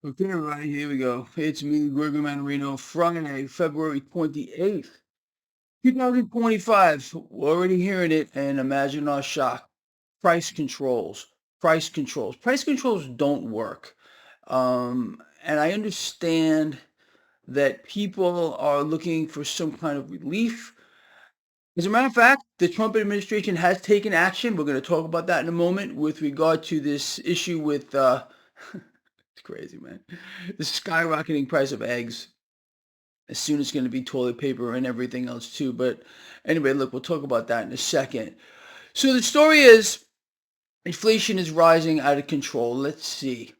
Okay, everybody, here we go. It's me, Gregory Mannarino, Friday, February 28th, 2025. We're already hearing it, and imagine our shock. Price controls, price controls. Price controls don't work. And I understand that people are looking for some kind of relief. As a matter of fact, the Trump administration has taken action. We're going to talk about that in a moment with regard to this issue with it's crazy, man. The skyrocketing price of eggs. As soon it's going to be toilet paper and everything else too. But anyway, look, we'll talk about that in a second. So the story is inflation is rising out of control. Let's see.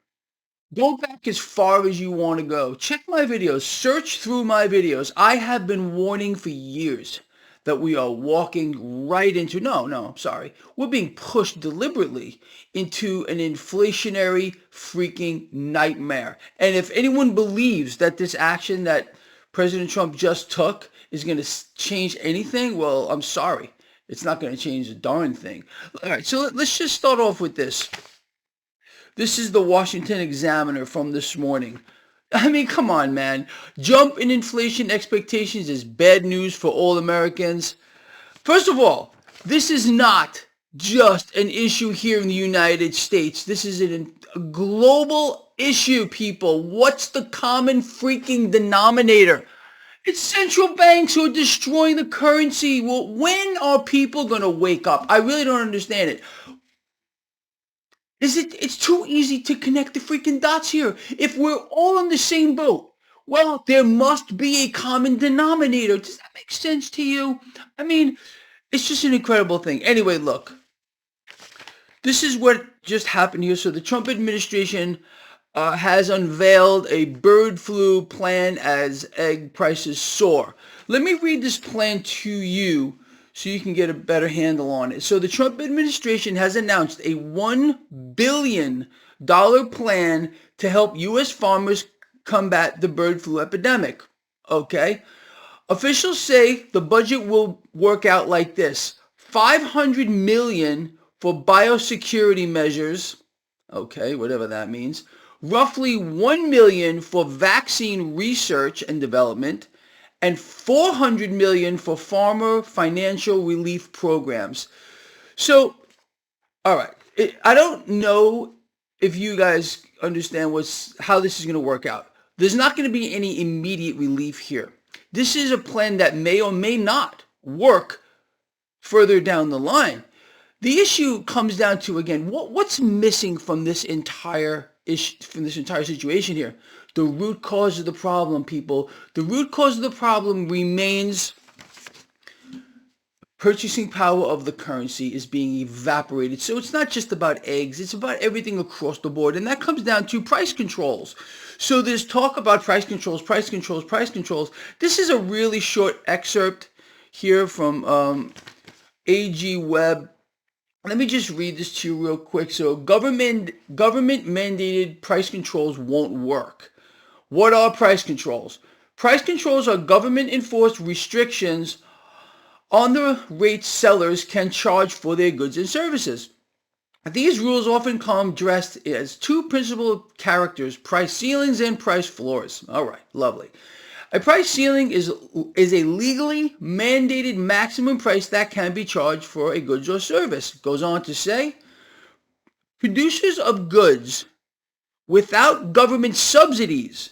Go back as far as you want to go. Check my videos. Search through my videos. I have been warning for years that we are walking right into, I'm sorry. We're being pushed deliberately into an inflationary freaking nightmare. And if anyone believes that this action that President Trump just took is going to change anything, well, I'm sorry. It's not going to change a darn thing. All right, so let's just start off with this. This is the Washington Examiner from this morning. I mean, come on, man. Jump in inflation expectations is bad news for all Americans. First of all, this is not just an issue here in the United States. This is a global issue, people. What's the common freaking denominator? It's central banks who are destroying the currency. Well, when are people going to wake up? I really don't understand it. It's too easy to connect the freaking dots here. If we're all in the same boat, well, there must be a common denominator. Does that make sense to you? I mean, it's just an incredible thing. Anyway, look, this is what just happened here. So the Trump administration has unveiled a bird flu plan as egg prices soar. Let me read this plan to you so you can get a better handle on it. So the Trump administration has announced a $1 billion plan to help U.S. farmers combat the bird flu epidemic. Okay? Officials say the budget will work out like this. $500 million for biosecurity measures, okay, whatever that means. Roughly $1 million for vaccine research and development, and $400 million for farmer financial relief programs. So, all right, I don't know if you guys understand how this is going to work out. There's not going to be any immediate relief here. This is a plan that may or may not work further down the line. The issue comes down to, again, what's missing from this entire issue, from this entire situation here? The root cause of the problem, people. The root cause of the problem remains purchasing power of the currency is being evaporated. So it's not just about eggs, it's about everything across the board. And that comes down to price controls. So there's talk about price controls, price controls, price controls. This is a really short excerpt here from AG Web. Let me just read this to you real quick. So government mandated price controls won't work. What are price controls? Price controls are government enforced restrictions on the rates sellers can charge for their goods and services. These rules often come dressed as two principal characters, price ceilings and price floors. All right, lovely. A price ceiling is a legally mandated maximum price that can be charged for a goods or service. It goes on to say, producers of goods without government subsidies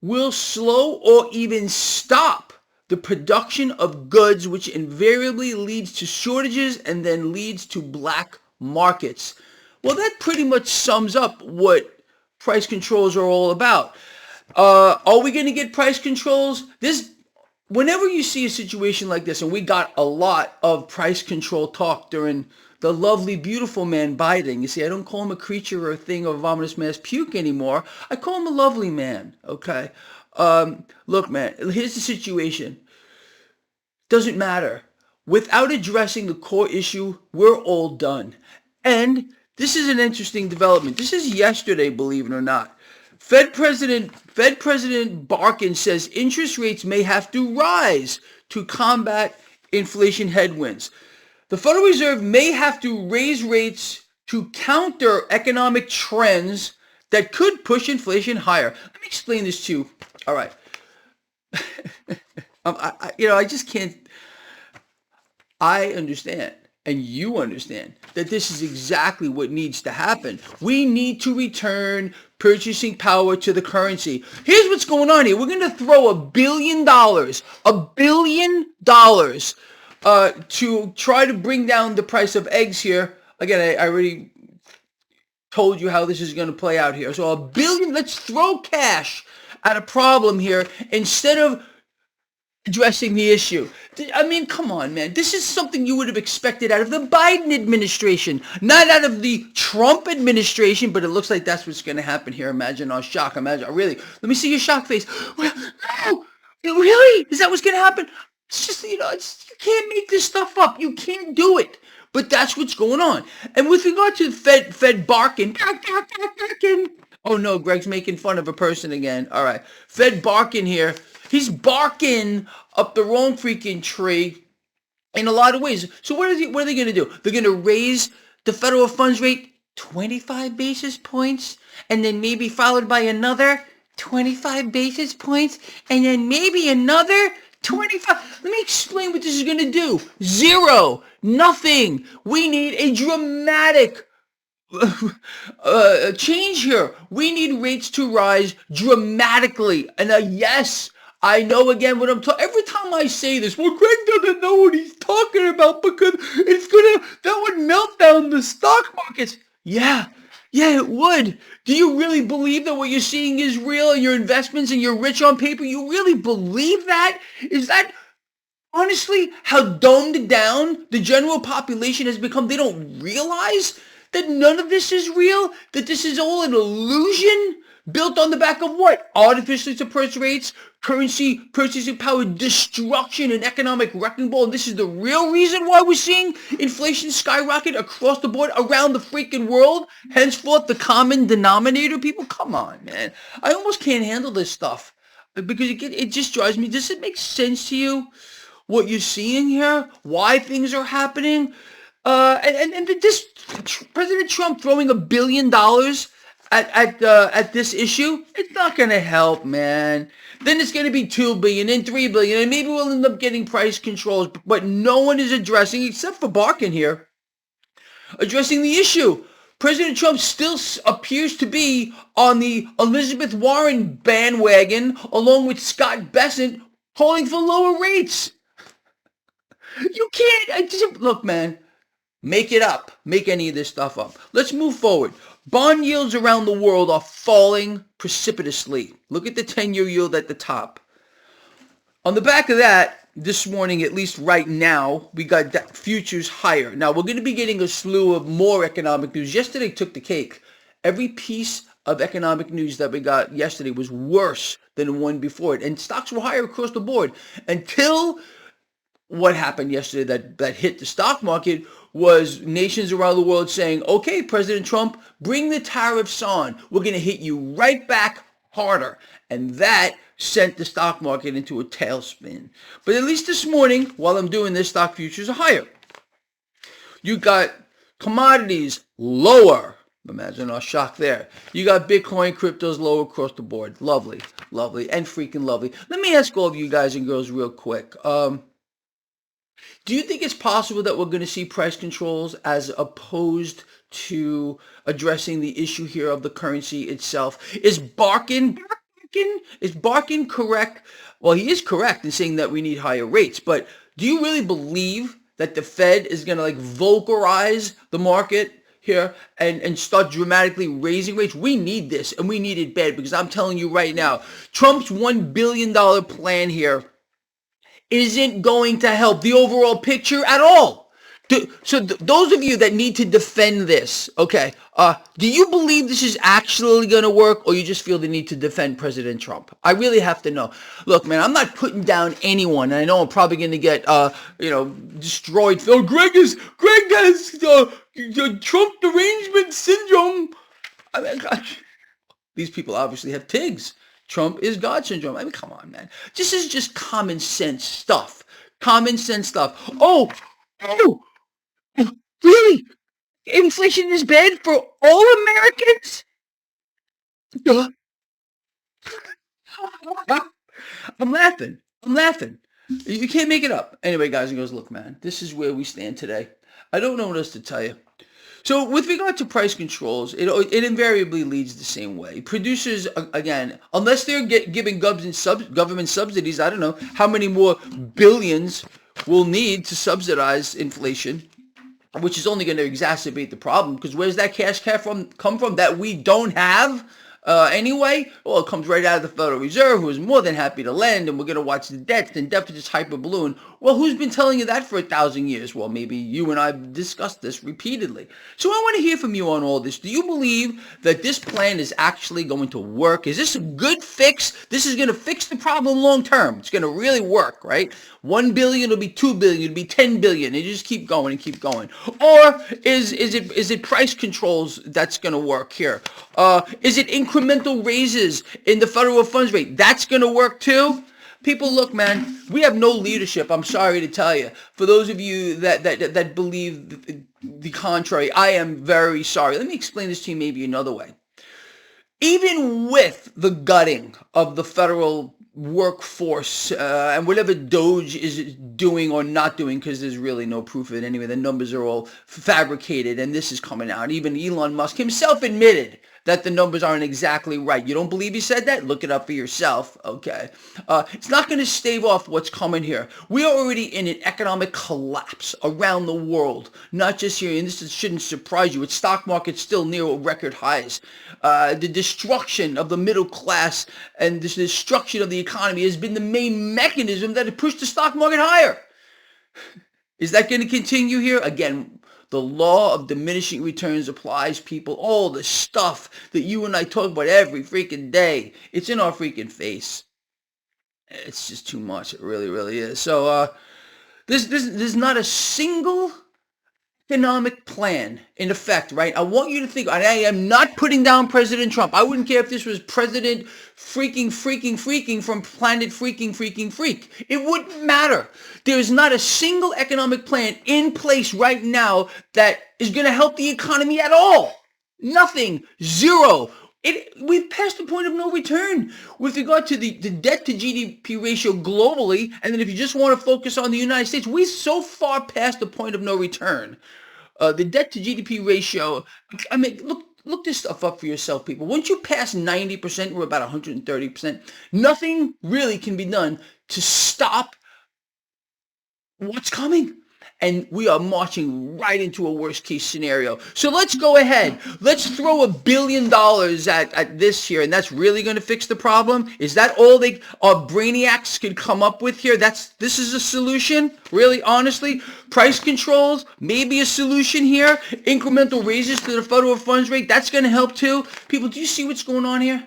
will slow or even stop the production of goods, which invariably leads to shortages and then leads to black markets. Well, that pretty much sums up what price controls are all about. Are we going to get price controls? Whenever you see a situation like this, and we got a lot of price control talk during the lovely, beautiful man Biden. You see, I don't call him a creature or a thing or vomitous mass puke anymore. I call him a lovely man, okay? Look, man, here's the situation. Doesn't matter. Without addressing the core issue, we're all done. And this is an interesting development. This is yesterday, believe it or not. Fed President Barkin says interest rates may have to rise to combat inflation headwinds. The Federal Reserve may have to raise rates to counter economic trends that could push inflation higher. Let me explain this to you. All right. I just can't. I understand, and you understand, that this is exactly what needs to happen. We need to return purchasing power to the currency. Here's what's going on here. We're going to throw $1 billion, to try to bring down the price of eggs here. Again, I already told you how this is going to play out here. So $1 billion, let's throw cash at a problem here instead of addressing the issue. I mean, come on, man. This is something you would have expected out of the Biden administration, not out of the Trump administration, but it looks like that's what's going to happen here. Imagine our shock. Imagine, really. Let me see your shock face. Well, no, really? Is that what's going to happen? It's just, you can't make this stuff up. You can't do it. But that's what's going on. And with regard to the Fed barking, oh no, Greg's making fun of a person again. All right. Fed barking here. He's barking up the wrong freaking tree in a lot of ways. So what are they going to do? They're going to raise the federal funds rate 25 basis points, and then maybe followed by another 25 basis points, and then maybe another 25. Let me explain what this is going to do. Zero. Nothing. We need a dramatic change here. We need rates to rise dramatically. And yes, I know again what I'm talking. Every time I say this, well, Greg doesn't know what he's talking about because that would melt down the stock markets. Yeah, it would. Do you really believe that what you're seeing is real and your investments and you're rich on paper? You really believe that? Is that honestly how dumbed down the general population has become? They don't realize that none of this is real, that this is all an illusion built on the back of what? Artificially suppressed rates, currency, purchasing power, destruction, and economic wrecking ball. And this is the real reason why we're seeing inflation skyrocket across the board around the freaking world. Henceforth, the common denominator, people. Come on, man. I almost can't handle this stuff because it just drives me. Does it make sense to you what you're seeing here? Why things are happening? And this President Trump throwing $1 billion at this issue, it's not going to help, man. Then it's going to be $2 billion and $3 billion, and maybe we'll end up getting price controls. But no one is addressing, except for Barkin here, addressing the issue. President Trump still appears to be on the Elizabeth Warren bandwagon, along with Scott Bessent, calling for lower rates. You can't. Look, man. Make it up. Make any of this stuff up. Let's move forward. Bond yields around the world are falling precipitously. Look at the 10-year yield at the top. On the back of that, this morning, at least right now, we got futures higher. Now, we're going to be getting a slew of more economic news. Yesterday took the cake. Every piece of economic news that we got yesterday was worse than the one before it. And stocks were higher across the board until what happened yesterday that hit the stock market was nations around the world saying, okay, President Trump, bring the tariffs on. We're going to hit you right back harder. And that sent the stock market into a tailspin. But at least this morning, while I'm doing this, stock futures are higher. You got commodities lower. Imagine our shock there. You got Bitcoin, cryptos lower across the board. Lovely, and freaking lovely. Let me ask all of you guys and girls real quick. Do you think it's possible that we're going to see price controls as opposed to addressing the issue here of the currency itself? Is Barkin correct? Well, he is correct in saying that we need higher rates, but do you really believe that the Fed is going to vulgarize the market here and start dramatically raising rates? We need this, and we need it bad, because I'm telling you right now, Trump's $1 billion plan here isn't going to help the overall picture at all. Those of you that need to defend this, okay, do you believe this is actually going to work, or you just feel the need to defend President Trump? I really have to know. Look, man, I'm not putting down anyone, and I know I'm probably going to get, destroyed. Oh, Greg has Trump derangement syndrome. I mean, gosh, these people obviously have pigs. Trump is God syndrome. I mean, come on, man. This is just common sense stuff. Oh, really? Inflation is bad for all Americans? I'm laughing. I'm laughing. You can't make it up. Anyway, guys and girls, look, man, this is where we stand today. I don't know what else to tell you. So with regard to price controls, it invariably leads the same way. Producers, again, unless they're giving government subsidies, I don't know how many more billions we'll need to subsidize inflation, which is only going to exacerbate the problem, because where's that cash come from that we don't have anyway? Well, it comes right out of the Federal Reserve, who is more than happy to lend, and we're going to watch the debts and deficits hyperballoon. Well, who's been telling you that for 1,000 years? Well, maybe you and I have discussed this repeatedly. So I want to hear from you on all this. Do you believe that this plan is actually going to work? Is this a good fix? This is going to fix the problem long term. It's going to really work, right? 1 billion will be 2 billion, it'll be 10 billion, and you just keep going and keep going. Or is it price controls that's going to work here? Is it incremental raises in the federal funds rate? That's going to work too? People, look, man, we have no leadership. I'm sorry to tell you. For those of you that believe the contrary, I am very sorry. Let me explain this to you maybe another way. Even with the gutting of the federal workforce and whatever Doge is doing or not doing, because there's really no proof of it anyway, the numbers are all fabricated, and this is coming out. Even Elon Musk himself admitted that the numbers aren't exactly right. You don't believe he said that? Look it up for yourself, okay? It's not going to stave off what's coming here. We are already in an economic collapse around the world, not just here, and this shouldn't surprise you. Its stock market's still near record highs. The destruction of the middle class and the destruction of the economy has been the main mechanism that has pushed the stock market higher. Is that going to continue here? Again, the law of diminishing returns applies, people. All the stuff that you and I talk about every freaking day, it's in our freaking face. It's just too much. It really, really is. So there's not a single economic plan in effect, right? I want you to think, and I am not putting down President Trump. I wouldn't care if this was President freaking from planet freak. It wouldn't matter. There is not a single economic plan in place right now that is going to help the economy at all. Nothing. Zero. We've passed the point of no return with regard to the debt to GDP ratio globally. And then if you just want to focus on the United States, we're so far past the point of no return. The debt to GDP ratio, I mean, look this stuff up for yourself, people. Once you pass 90%, we're about 130%, nothing really can be done to stop what's coming. And we are marching right into a worst case scenario. So let's go ahead. Let's throw $1 billion at this here, and that's really going to fix the problem? Is that all our brainiacs could come up with here? This is a solution? Really, honestly? Price controls, maybe a solution here? Incremental raises to the federal funds rate, that's going to help too? People, do you see what's going on here?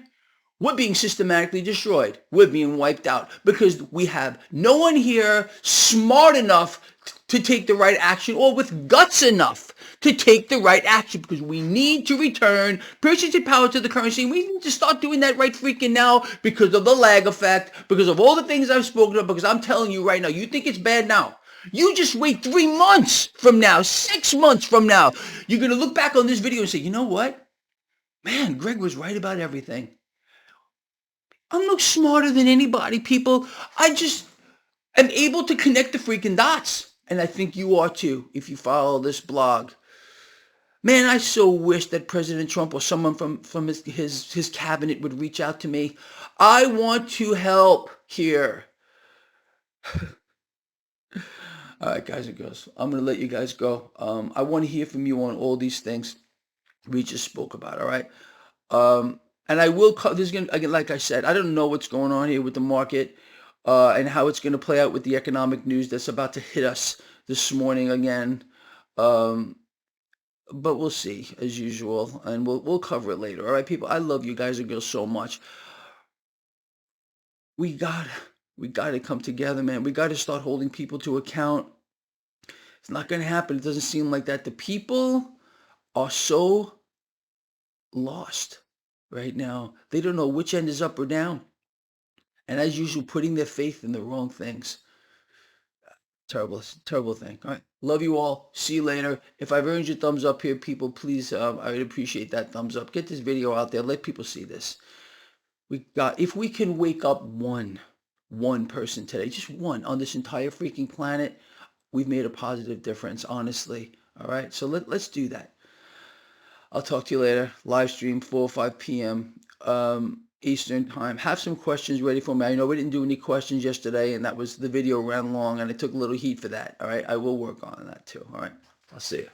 We're being systematically destroyed. We're being wiped out because we have no one here smart enough to take the right action or with guts enough to take the right action, because we need to return purchasing power to the currency. And we need to start doing that right freaking now because of the lag effect, because of all the things I've spoken about, because I'm telling you right now, you think it's bad now. You just wait 3 months from now, 6 months from now. You're going to look back on this video and say, you know what? Man, Greg was right about everything. I'm no smarter than anybody, people. I just am able to connect the freaking dots. And I think you are too, if you follow this blog. Man, I so wish that President Trump or someone from his cabinet would reach out to me. I want to help here. All right, guys and girls, I'm going to let you guys go. I want to hear from you on all these things we just spoke about, all right? And I will, this is going to, again, like I said, I don't know what's going on here with the market and how it's going to play out with the economic news that's about to hit us this morning again. But we'll see, as usual, and we'll cover it later. All right, people, I love you guys and girls so much. We got to come together, man. We got to start holding people to account. It's not going to happen. It doesn't seem like that. The people are so lost right now. They don't know which end is up or down. And as usual, putting their faith in the wrong things. Terrible, terrible thing. All right. Love you all. See you later. If I've earned your thumbs up here, people, please, I would appreciate that thumbs up. Get this video out there. Let people see this. If we can wake up one person today, just one on this entire freaking planet, we've made a positive difference, honestly. All right. So let's do that. I'll talk to you later. Live stream 4 or 5 p.m. Eastern time. Have some questions ready for me. I know we didn't do any questions yesterday, and that was the video ran long, and I took a little heat for that. All right. I will work on that too. All right. I'll see you.